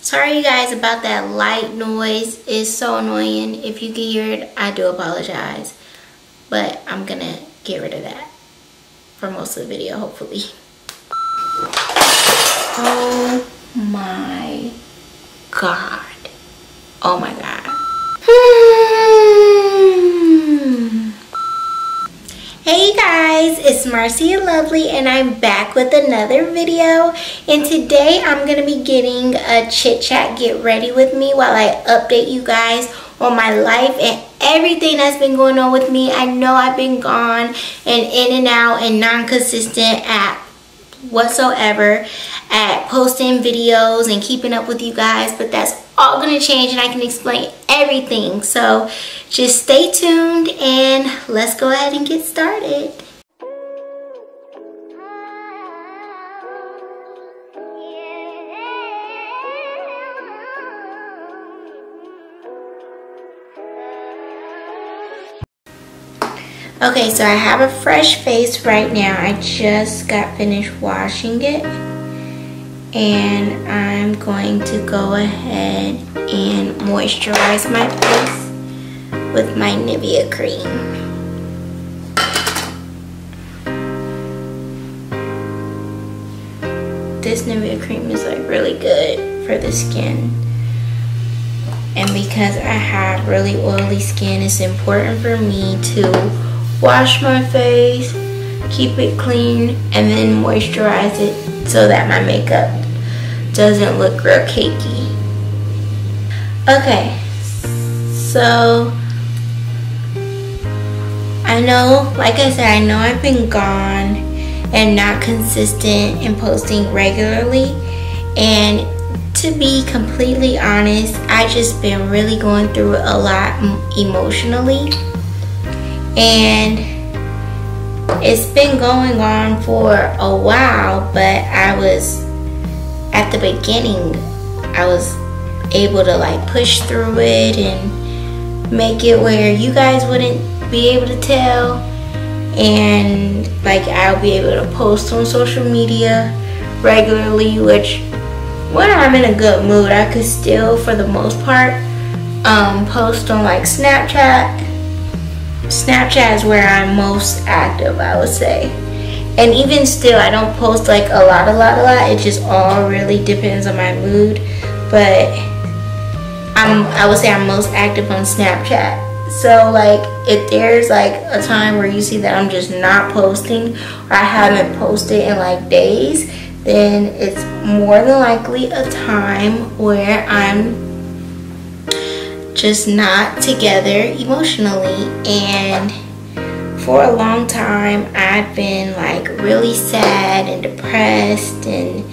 Sorry you guys about that light noise. It's so annoying. If you can hear it, I do apologize. But I'm gonna get rid of that for most of the video, hopefully. Oh my God. Oh my God. Hey guys, it's Marcia Lovelyy and I'm back with another video, and today I'm going to be getting a chit chat get ready with me while I update you guys on my life and everything that's been going on with me. I know I've been gone and in and out and non-consistent at whatsoever at posting videos and keeping up with you guys, but that's all going to change and I can explain everything. So just stay tuned and let's go ahead and get started. Okay, so I have a fresh face right now. I just got finished washing it. And I'm going to go ahead and moisturize my face with my Nivea cream. This Nivea cream is like really good for the skin. And because I have really oily skin, it's important for me to wash my face, keep it clean, and then moisturize it so that my makeup doesn't look real cakey. Okay, so I know, like I said, I know I've been gone and not consistent in posting regularly, and to be completely honest, I just been really going through a lot emotionally, and it's been going on for a while, but at the beginning, I was able to like push through it and make it where you guys wouldn't be able to tell, and like I'll be able to post on social media regularly, which when I'm in a good mood, I could still, for the most part, post on like Snapchat. Snapchat is where I'm most active, I would say. And even still, I don't post like a lot. It just all really depends on my mood. But I would say I'm most active on Snapchat. So like if there's like a time where you see that I'm just not posting, or I haven't posted in like days, then it's more than likely a time where I'm just not together emotionally. And for a long time, I've been like really sad and depressed and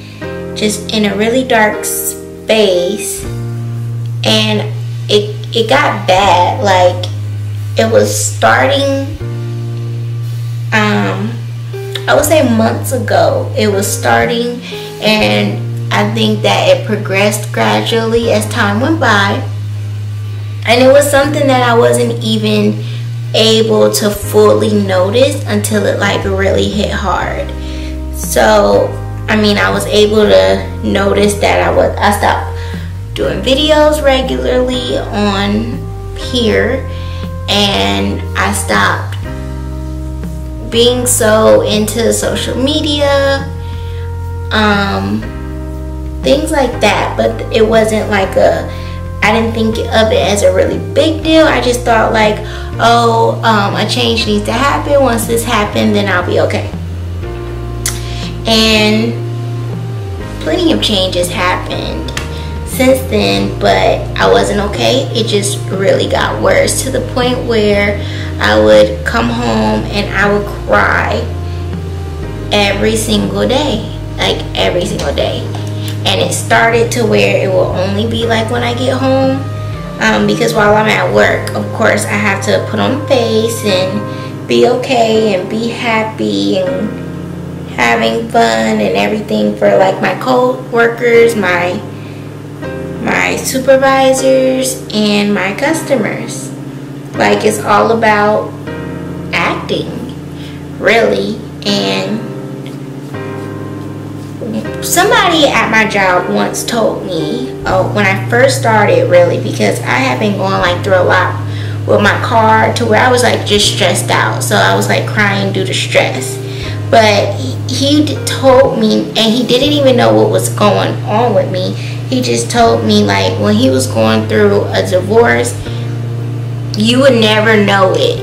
just in a really dark space. And it got bad. Like it was starting, I would say months ago, it was starting, and I think that it progressed gradually as time went by. And it was something that I wasn't even able to fully notice until it like really hit hard. So I mean, I was able to notice that I stopped doing videos regularly on here, and I stopped being so into social media, things like that. But it wasn't like I didn't think of it as a really big deal. I just thought like, oh, a change needs to happen. Once this happened, then I'll be okay. And plenty of changes happened since then, but I wasn't okay. It just really got worse to the point where I would come home and I would cry every single day, like every single day. And it started to where it will only be like when I get home, because while I'm at work, of course, I have to put on a face and be okay and be happy and having fun and everything for like my co-workers, my supervisors, and my customers. Like it's all about acting, really. And somebody at my job once told me, when I first started, really, because I had been going like through a lot with my car to where I was like just stressed out. So I was like crying due to stress. But he told me, and he didn't even know what was going on with me. He just told me, like, when he was going through a divorce, you would never know it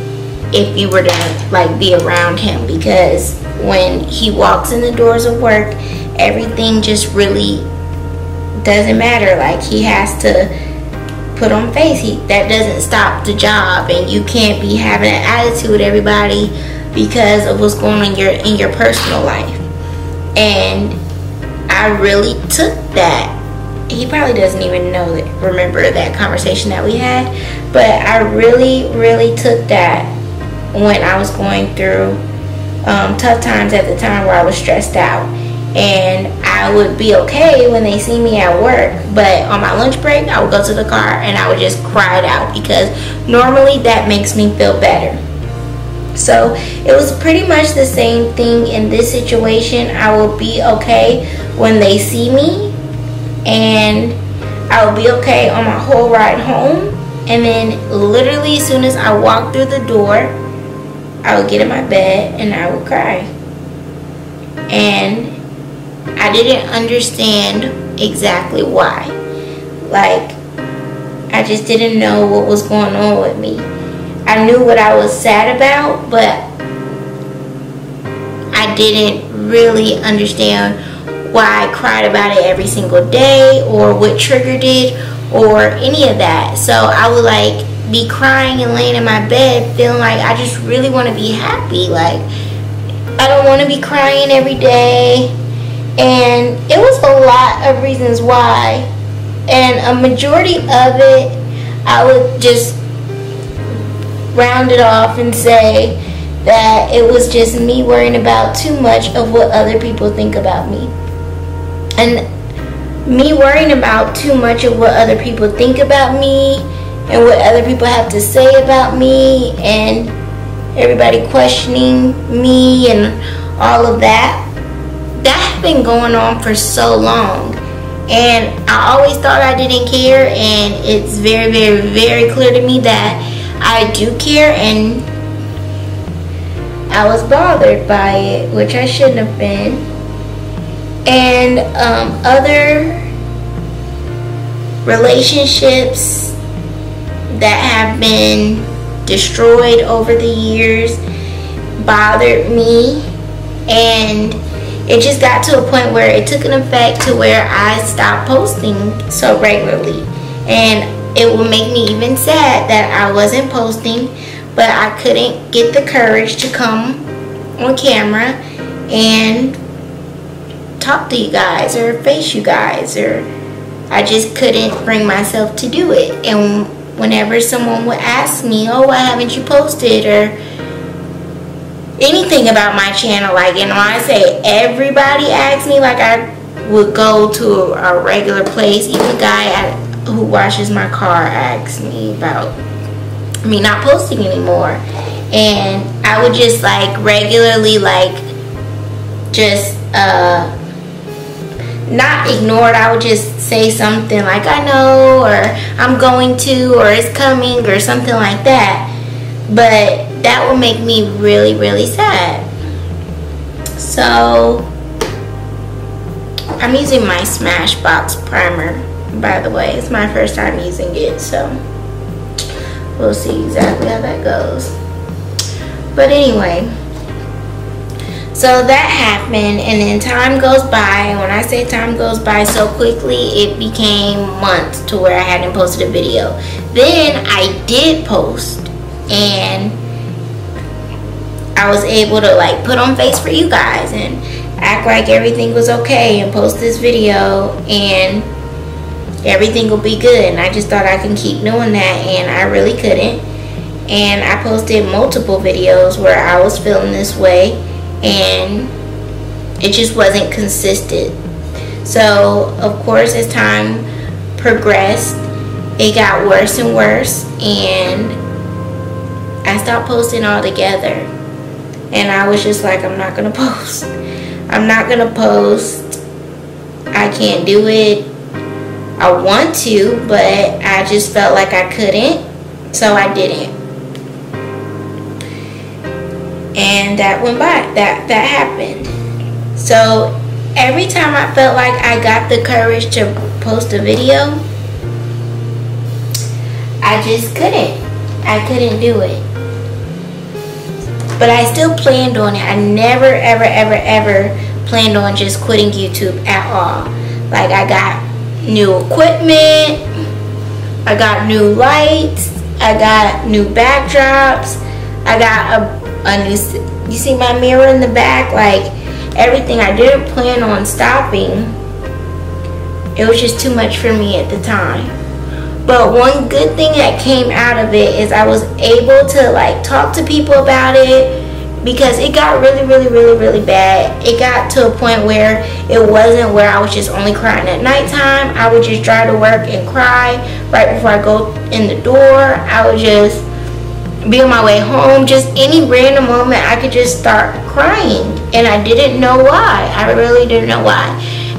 if you were to like be around him, because when he walks in the doors of work, everything just really doesn't matter. Like, he has to put on face. That doesn't stop the job, and you can't be having an attitude with everybody because of what's going on in your personal life. And I really took that. He probably doesn't even remember that conversation that we had, but I really took that when I was going through tough times at the time where I was stressed out. And I would be okay when they see me at work, but on my lunch break I would go to the car and I would just cry it out, because normally that makes me feel better. So it was pretty much the same thing in this situation. I will be okay when they see me, and I will be okay on my whole ride home. And then literally as soon as I walk through the door, I would get in my bed and I would cry. And I didn't understand exactly why. Like, I just didn't know what was going on with me. I knew what I was sad about, but I didn't really understand why I cried about it every single day, or what triggered it, or any of that. So I would like be crying and laying in my bed feeling like I just really want to be happy. Like, I don't want to be crying every day. And it was a lot of reasons why, and a majority of it I would just round it off and say that it was just me worrying about too much of what other people think about me. And me worrying about too much of what other people think about me and what other people have to say about me, and everybody questioning me and all of that. That had been going on for so long, and I always thought I didn't care, and it's very clear to me that I do care, and I was bothered by it, which I shouldn't have been. And other relationships that have been destroyed over the years bothered me, and it just got to a point where it took an effect to where I stopped posting so regularly. And it will make me even sad that I wasn't posting, but I couldn't get the courage to come on camera and talk to you guys or face you guys, or I just couldn't bring myself to do it. And whenever someone would ask me, oh, why haven't you posted, or anything about my channel, like, and when I say everybody asks me, like, I would go to a regular place. Even a guy who washes my car asked me about me not posting anymore, and I would just like regularly like just not ignore it. I would just say something like, I know, or I'm going to, or it's coming, or something like that. But that would make me really sad. So I'm using my Smashbox primer, by the way. It's my first time using it, so we'll see exactly how that goes. But anyway, so that happened, and then time goes by. And when I say time goes by so quickly, it became months to where I hadn't posted a video. Then I did post, and I was able to like put on face for you guys and act like everything was okay and post this video and everything will be good. And I just thought I can keep doing that, and I really couldn't. And I posted multiple videos where I was feeling this way, and it just wasn't consistent. So of course, as time progressed, it got worse and worse, and I stopped posting altogether. And I was just like, I'm not gonna post. I'm not gonna post I can't do it. I want to, but I just felt like I couldn't, so I didn't. And that went by. That happened. So every time I felt like I got the courage to post a video, I just couldn't. I couldn't do it. But I still planned on it. I never, ever, ever, ever planned on just quitting YouTube at all. Like, I got new equipment, I got new lights, I got new backdrops, I got a new, you see my mirror in the back? Like, everything. I didn't plan on stopping. It was just too much for me at the time. But one good thing that came out of it is I was able to like talk to people about it, because it got really, really, really, really bad. It got to a point where it wasn't where I was just only crying at nighttime. I would just drive to work and cry right before I go in the door. I would just be on my way home. Just any random moment I could just start crying, and I didn't know why. I really didn't know why.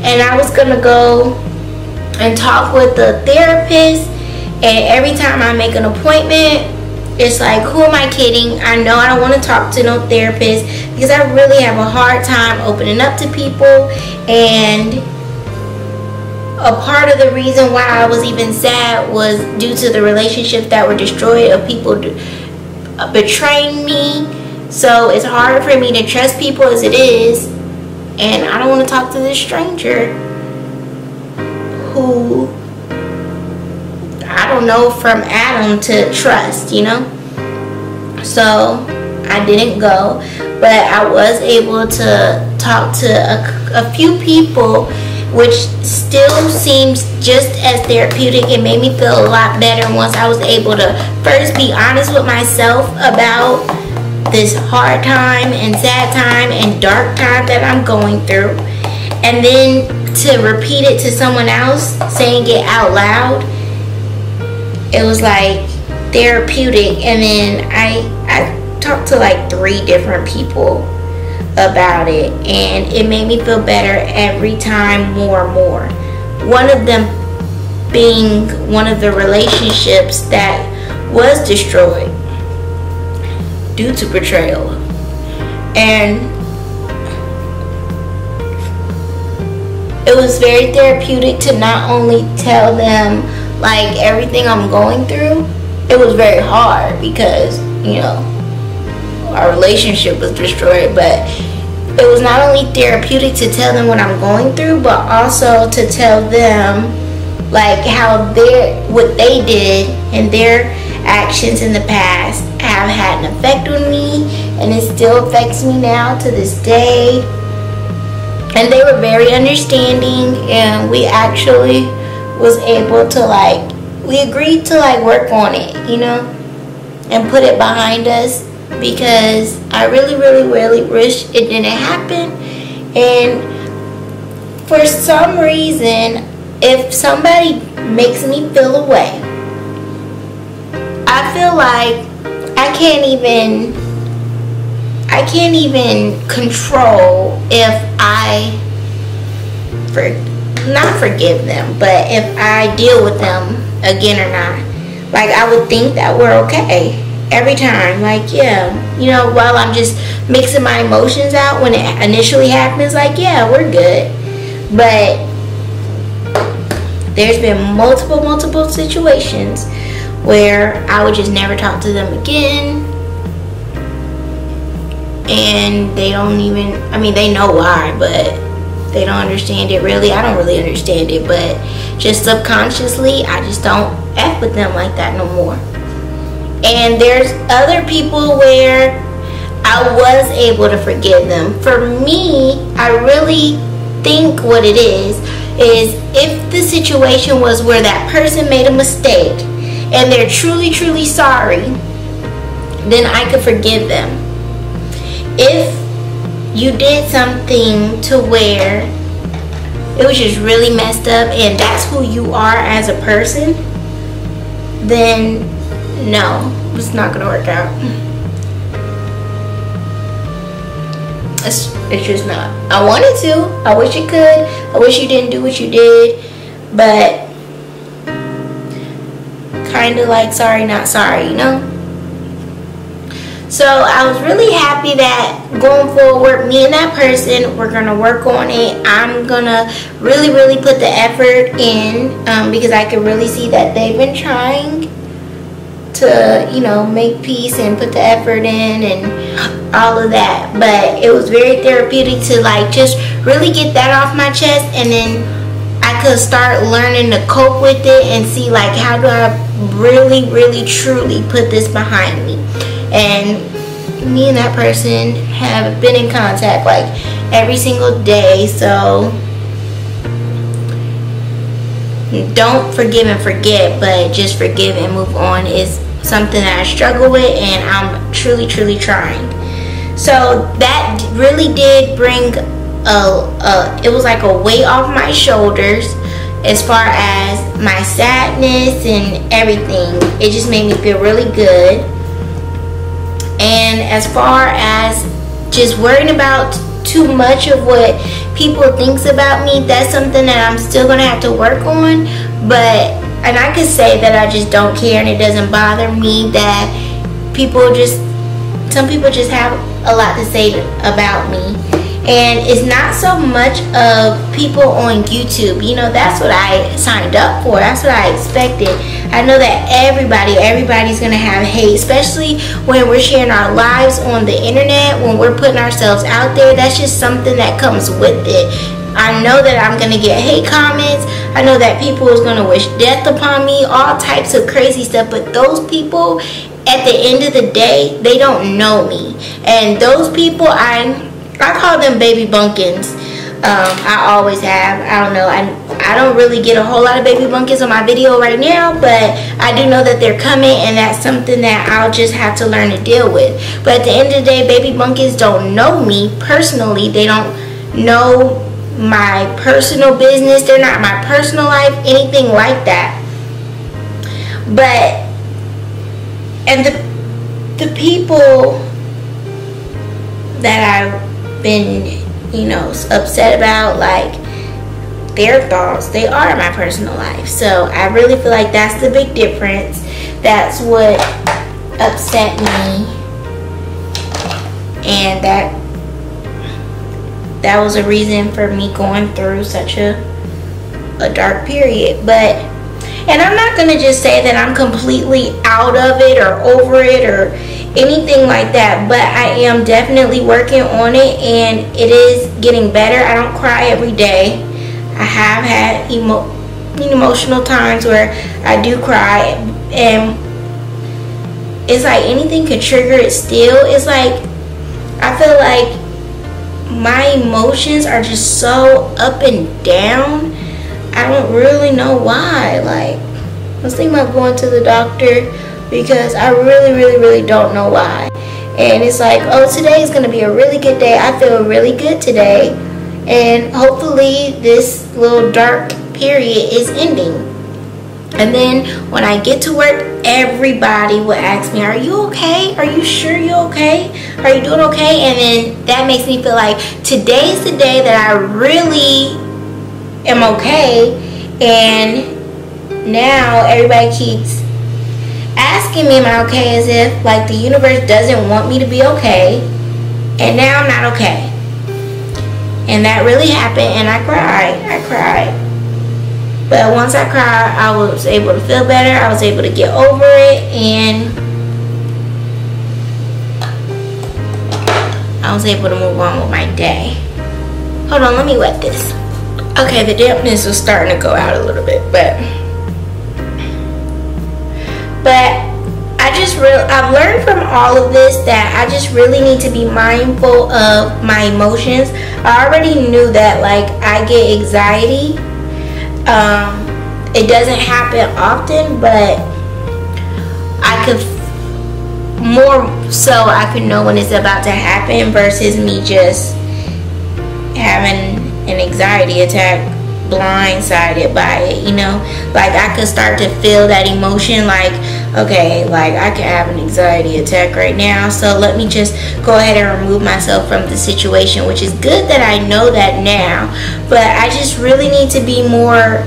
And I was gonna go and talk with the therapist, and every time I make an appointment, it's like, who am I kidding? I know I don't want to talk to no therapist, because I really have a hard time opening up to people. And a part of the reason why I was even sad was due to the relationships that were destroyed, of people betraying me. So it's hard for me to trust people as it is, and I don't want to talk to this stranger who I don't know from Adam to trust, you know. So I didn't go, but I was able to talk to a few people, which still seems just as therapeutic. It made me feel a lot better once I was able to first be honest with myself about this hard time and sad time and dark time that I'm going through, and then to repeat it to someone else, saying it out loud. It was like therapeutic. And then I talked to like 3 different people about it, and it made me feel better every time, more and more. One of them being one of the relationships that was destroyed due to betrayal. And it was very therapeutic to not only tell them like everything I'm going through. It was very hard because, you know, our relationship was destroyed, but it was not only therapeutic to tell them what I'm going through, but also to tell them like how what they did and their actions in the past have had an effect on me, and it still affects me now to this day. And they were very understanding, and we actually was able to like, we agreed to like work on it, you know, and put it behind us, because I really, really, really wish it didn't happen. And for some reason, if somebody makes me feel away, I feel like I can't even control if I not forgive them, but if I deal with them again or not. Like, I would think that we're okay every time. Like, yeah, you know, while I'm just mixing my emotions out when it initially happens, like, yeah, we're good. But there's been multiple situations where I would just never talk to them again, and they don't even, I mean, they know why, but they don't understand it really. I don't really understand it, but just subconsciously, I just don't F with them like that no more. And there's other people where I was able to forgive them. For me, I really think what it is if the situation was where that person made a mistake and they're truly sorry, then I could forgive them. If you did something to where it was just really messed up and that's who you are as a person, then no, it's not gonna work out. It's just not. I wanted to, I wish it could, I wish you didn't do what you did, but kind of like sorry not sorry, you know. So I was really happy that going forward, me and that person, we're gonna work on it. I'm gonna really put the effort in, because I can really see that they've been trying to, you know, make peace and put the effort in and all of that. But it was very therapeutic to like just really get that off my chest, and then I could start learning to cope with it and see like how do I really truly put this behind me. And me and that person have been in contact like every single day. So don't forgive and forget, but just forgive and move on is something that I struggle with, and I'm truly trying. So that really did bring it was like a weight off my shoulders as far as my sadness and everything. It just made me feel really good. And as far as just worrying about too much of what people thinks about me, that's something that I'm still gonna have to work on. And I could say that I just don't care, and it doesn't bother me that some people just have a lot to say about me. And it's not so much of people on YouTube. You know, that's what I signed up for. That's what I expected. I know that everybody's gonna have hate, especially when we're sharing our lives on the internet, when we're putting ourselves out there. That's just something that comes with it. I know that I'm gonna get hate comments. I know that people is gonna wish death upon me, all types of crazy stuff. But those people, at the end of the day, they don't know me. And those people, I call them baby Bunkins. I always have. I don't know. I don't really get a whole lot of baby Bunkins on my video right now, but I do know that they're coming, and that's something that I'll just have to learn to deal with. But at the end of the day, baby Bunkins don't know me personally. They don't know my personal business. They're not my personal life, anything like that. But, and the people that I've been, you know, upset about, like, their thoughts, they are my personal life. So I really feel like that's the big difference. That's what upset me, and that was a reason for me going through such a dark period. But, and I'm not gonna just say that I'm completely out of it or over it or anything like that, but I am definitely working on it, and it is getting better. I don't cry every day. I have had emotional times where I do cry, and it's like anything could trigger it still. It's like I feel like my emotions are just so up and down. I don't really know why. Like, I was thinking about going to the doctor because I really don't know why. And it's like, oh, today is going to be a really good day. I feel really good today. And hopefully this little dark period is ending. And then when I get to work, everybody will ask me, are you okay? Are you sure you're okay? Are you doing okay? And then that makes me feel like today's the day that I really am okay. And now everybody keeps asking me, am I okay? As if like the universe doesn't want me to be okay. And now I'm not okay. And that really happened, and I cried. But once I cried, I was able to feel better. I was able to get over it, and I was able to move on with my day. Hold on, let me wet this. Okay, the dampness was starting to go out a little bit, but I've learned from all of this that I just really need to be mindful of my emotions. I already knew that, like, I get anxiety. It doesn't happen often, but I could I could know when it's about to happen versus me just having an anxiety attack, blindsided by it, you know. Like, I could start to feel that emotion, like okay, like I could have an anxiety attack right now, so let me just go ahead and remove myself from the situation, which is good that I know that now. But I just really need to be more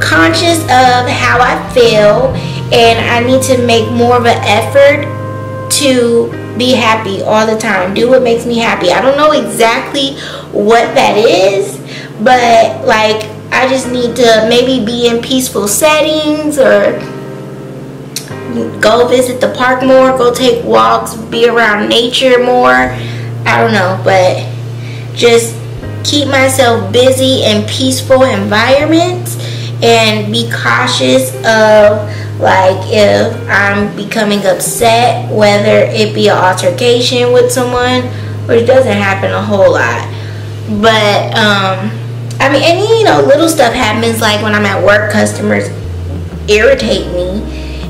conscious of how I feel, and I need to make more of an effort to be happy all the time. Do what makes me happy. I don't know exactly what that is, but like I just need to maybe be in peaceful settings, or go visit the park more, go take walks, be around nature more. I don't know, but just keep myself busy in peaceful environments, and be cautious of like if I'm becoming upset, whether it be an altercation with someone, which doesn't happen a whole lot, but I mean, and you know, little stuff happens, like when I'm at work, customers irritate me,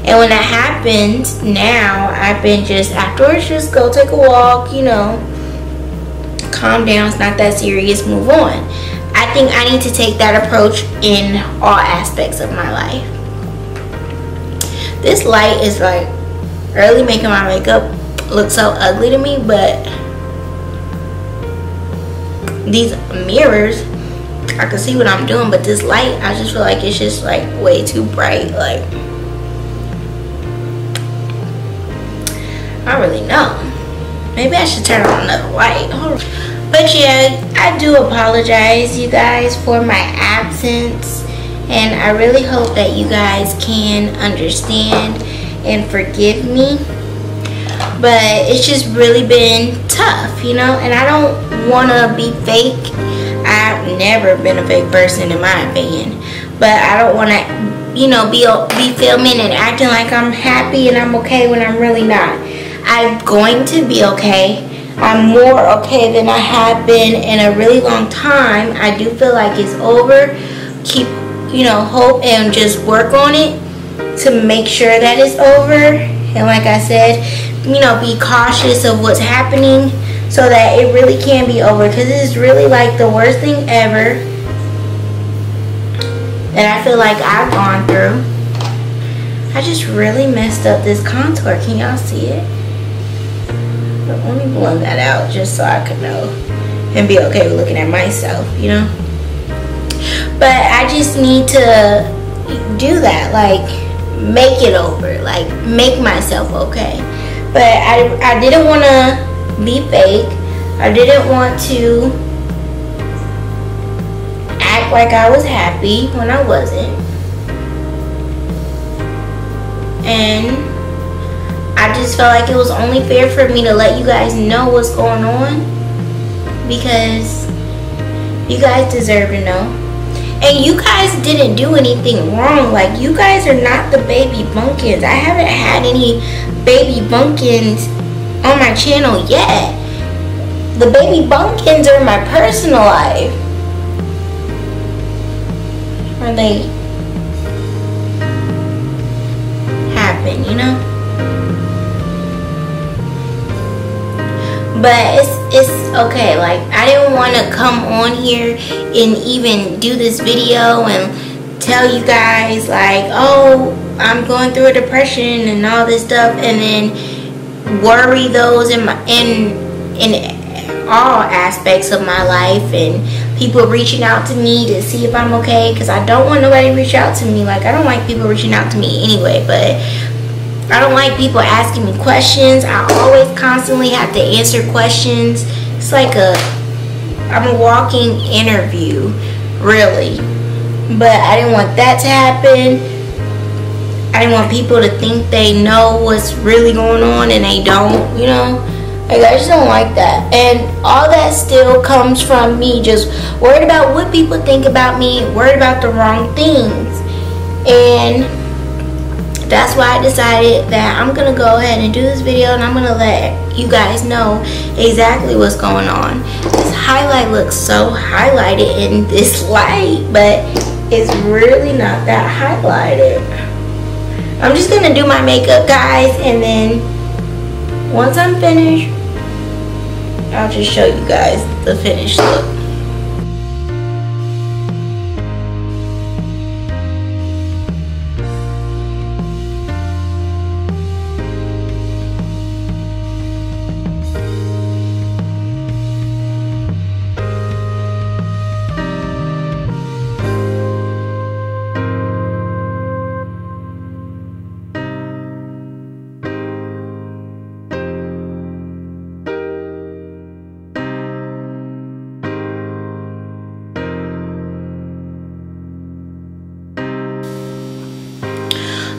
and when that happens now, I've been just afterwards just go take a walk, you know, calm down, it's not that serious, move on. I think I need to take that approach in all aspects of my life. This light is like really making my makeup look so ugly to me, but these mirrors, I can see what I'm doing, but this light, I just feel like it's just like way too bright. Like, I don't really know. Maybe I should turn on another light. But yeah, I do apologize, you guys, for my absence, and I really hope that you guys can understand and forgive me. But it's just really been tough, you know, and I don't want to be fake. I've never been a fake person, in my opinion, but I don't want to, you know, be filming and acting like I'm happy and I'm okay when I'm really not. I'm going to be okay. I'm more okay than I have been in a really long time. I do feel like it's over. Keep, you know, hope and just work on it to make sure that it's over. And like I said, you know, be cautious of what's happening, so that it really can be over, because it is really like the worst thing ever that I feel like I've gone through. I just really messed up this contour. Can y'all see it? But let me blend that out just so I could know and be okay with looking at myself, you know. But I just need to do that, like make it over, like make myself okay. But I didn't want to be fake. I didn't want to act like I was happy when I wasn't. And I just felt like it was only fair for me to let you guys know what's going on, because you guys deserve to know. And you guys didn't do anything wrong. Like, you guys are not the baby Bunkins. I haven't had any baby Bunkins on my channel yet. The baby Bunkins are in my personal life, where they happen, you know. But it's okay. Like, I didn't want to come on here and even do this video and tell you guys like, oh, I'm going through a depression and all this stuff, and then worry those in all aspects of my life, and people reaching out to me to see if I'm okay, because I don't want nobody to reach out to me. Like, I don't like people reaching out to me anyway, but I don't like people asking me questions. I always constantly have to answer questions. It's like I'm a walking interview, really. But I didn't want that to happen. I didn't want people to think they know what's really going on and they don't, you know. Like, I just don't like that. And all that still comes from me just worried about what people think about me, worried about the wrong things. And that's why I decided that I'm going to go ahead and do this video, and I'm going to let you guys know exactly what's going on. This highlight looks so highlighted in this light, but it's really not that highlighted. I'm just going to do my makeup, guys, and then once I'm finished, I'll just show you guys the finished look.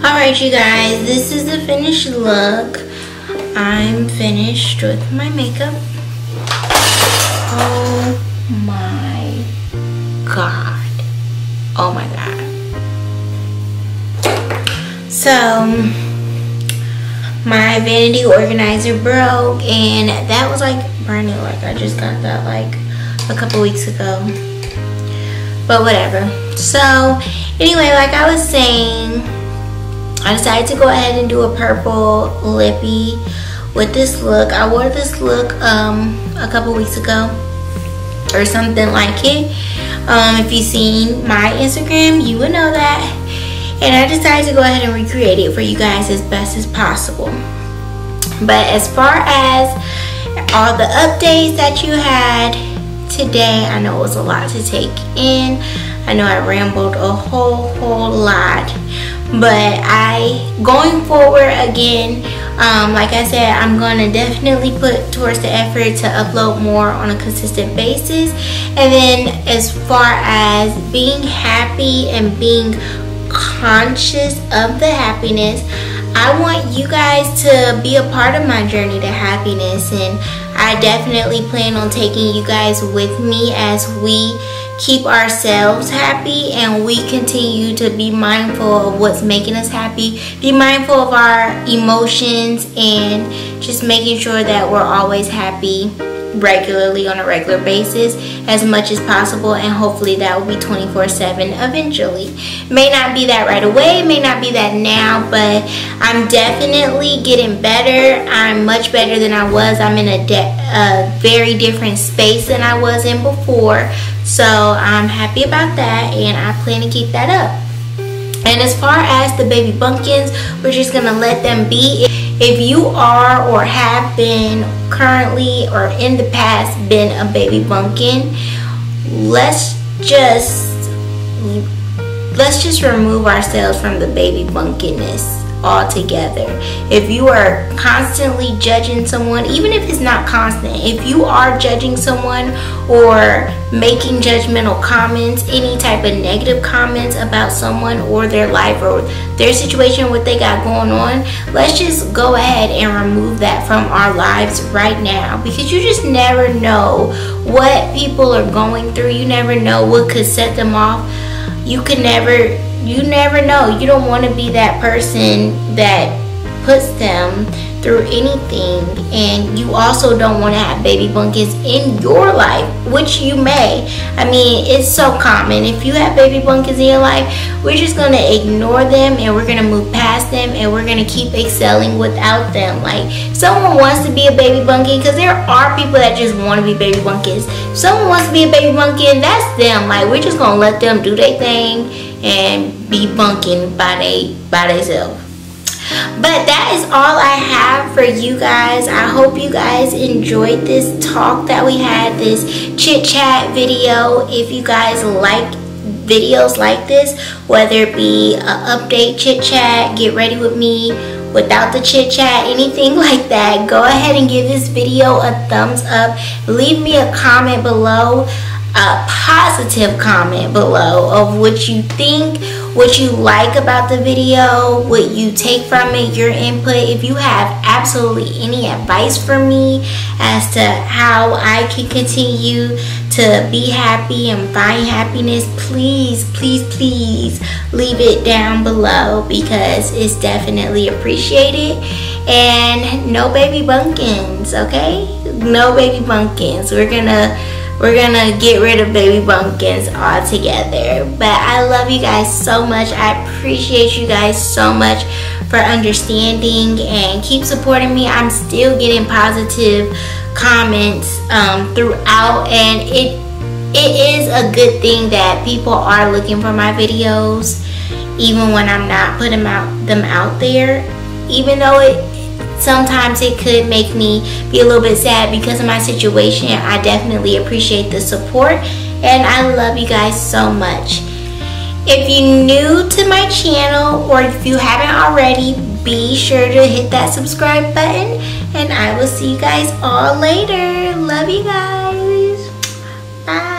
Alright you guys, this is the finished look. I'm finished with my makeup. Oh my god. Oh my god. So my vanity organizer broke, and that was like brand new. Like I just got that like a couple weeks ago. But whatever. So anyway, like I was saying, I decided to go ahead and do a purple lippy with this look. I wore this look a couple weeks ago or something like it. If you've seen my Instagram, you would know that. And I decided to go ahead and recreate it for you guys as best as possible. But as far as all the updates that you had today, I know it was a lot to take in. I know I rambled a whole lot. But going forward again, like I said, I'm going to definitely put towards the effort to upload more on a consistent basis. And then as far as being happy and being conscious of the happiness, I want you guys to be a part of my journey to happiness, and I definitely plan on taking you guys with me as we keep ourselves happy and we continue to be mindful of what's making us happy, be mindful of our emotions, and just making sure that we're always happy regularly on a regular basis as much as possible. And hopefully that will be 24/7 eventually. May not be that right away, may not be that now, but I'm definitely getting better. I'm much better than I was. I'm in a very different space than I was in before, so I'm happy about that, and I plan to keep that up. And as far as the baby bunkins, we're just gonna let them be. If you are or have been currently or in the past been a baby bunkin, let's just remove ourselves from the baby bunkinness altogether. If you are constantly judging someone, even if it's not constant, if you are judging someone or making judgmental comments, any type of negative comments about someone or their life or their situation, what they got going on, let's just go ahead and remove that from our lives right now, because you just never know what people are going through. You never know what could set them off. You never know. You don't want to be that person that puts them through anything. And you also don't want to have baby bunkins in your life, which you may. I mean, it's so common. If you have baby bunkins in your life, we're just going to ignore them and we're going to move past them and we're going to keep excelling without them. Like, if someone wants to be a baby bunkin, because there are people that just want to be baby bunkins. If someone wants to be a baby bunkin, that's them. Like, we're just going to let them do their thing and be bunkin by themselves. But that is all I have for you guys. I hope you guys enjoyed this talk that we had, this chit chat video. If you guys like videos like this, whether it be an update chit chat, get ready with me without the chit chat, anything like that, go ahead and give this video a thumbs up. Leave me a comment below, a positive comment below of what you think, what you like about the video, what you take from it, your input. If you have absolutely any advice for me as to how I can continue to be happy and find happiness, please leave it down below, because it's definitely appreciated. And no baby bunkins, okay? No baby bunkins. We're gonna get rid of baby bunkins altogether. But I love you guys so much. I appreciate you guys so much for understanding and keep supporting me. I'm still getting positive comments throughout, and it is a good thing that people are looking for my videos, even when I'm not putting them out there. Even though sometimes it could make me be a little bit sad because of my situation, I definitely appreciate the support, and I love you guys so much. If you're new to my channel, or if you haven't already, be sure to hit that subscribe button, and I will see you guys all later. Love you guys. Bye.